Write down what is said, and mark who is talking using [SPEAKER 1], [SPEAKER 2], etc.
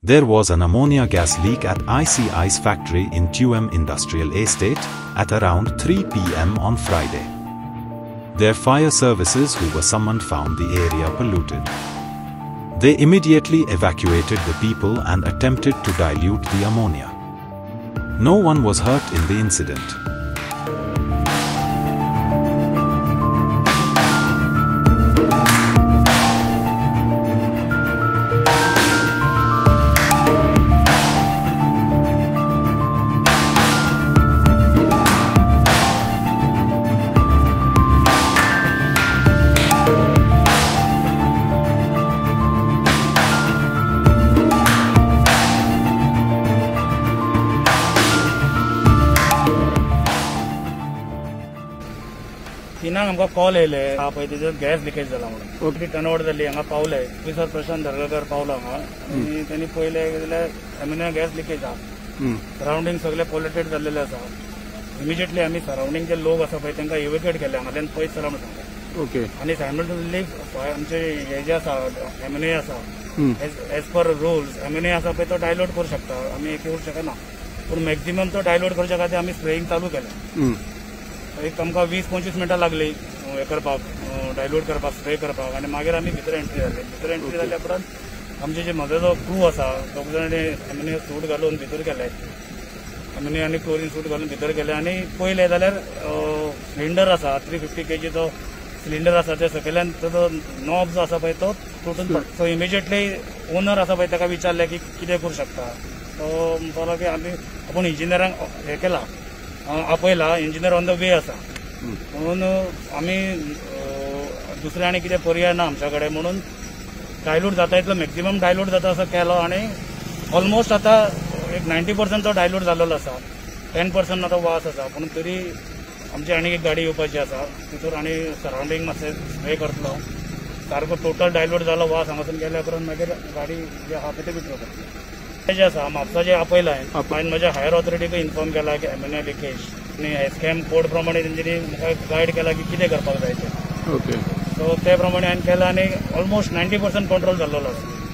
[SPEAKER 1] There was an ammonia gas leak at IC Ice factory in Tuam Industrial Estate at around 3 p.m. on Friday. Their fire services who were summoned found the area polluted. They immediately evacuated the people and attempted to dilute the ammonia. No one was hurt in the incident.
[SPEAKER 2] तिनांक आमकां call येयले पळय gas leakage जाला म्हणून okay टनवडದಲ್ಲಿ हांगा पावले officer Prashant दर्गाकर पावलो हांगा आनी त्यांनी पळयले जाल्यार एमिनिया गॅस लिकेज आहा सराउंडिंग सगळे पोल्युटेड जाल्लेले आसा इमिजिएटली आमी सराउंडिंग जे लोक आसा पळय तांकां इव्हॅक्युएट केले हांगातल्यान पयस चला म्हणून सांगले ओके आनी सायमल्टेनियसली आमचे हे जे आसा एमिनिया आसा एज पर रुल्स एमिनिया आसा पळय तो डायल्यूट करूं शकता आमी एक करूं शकना पूण मॅक्झिमम तो डायल्यूट करच्या खातीर आमी स्प्रेइंग चालू केलें एक आमकां 20-25 मिनटां लागली हे करपाक डायल्यूट करपाक स्प्रे करपाक आनी मागीर आमी भितर एंट्री जाले जाल्या उपरांत आमचे जे म्हजो जो क्रू आसा दोग जाण एमिनिया सूट घालून भितर गेले एमिनिया आनी क्लोरीन सूट घालून भितर गेले आनी पयले जाल्यार सिलिंडर आसा 350 kg जो सिलिंडर आसा ते सकयल्यान ताजो नॉब जो आसा पळय तो तुटून पडलो सो इमिजिएटली ओनर आसा पळय ताका विचारलें की कितें करूं शकता तो म्हणपाक लागलो की आपूण इंजिनियरांक हे केला आपयला इंजिनियर ऑन द वे आसा म्हणून आमी दुसरे आनी कितें पर्याय ना आमच्या कडेन म्हणून डायल्यूट जाता इतलो मॅक्झिमम डायल्यूट जाता असो केलो आनी ऑलमोस्ट आतां एक 90% तो डायल्यूट जाल्लो आसा 10% आतां वास आसा पूण तरी आमची आनी एक गाडी येवपाची आसा तितूर आनी सराउंडींग मातशें स्प्रे करतलो सारको टोटल डायल्यूट जालो वास हांगासून गेल्या उपरांत मागीर गाडी जे आहा पळय ते भितर करतलो जे आसा म्हापसा जे आपयला हांवें म्हज्या हायर ऑथॉरिटीक इन्फॉर्म केला की एमिनिया लिकेज आनी एस्कॅम कोड प्रमाणे तेंच्यांनी म्हाका गायड केला की कितें करपाक जाय तें ओके सो ते प्रमाणे हांवें केलां आनी ऑलमोस्ट 90% कंट्रोल जाल्लो आसा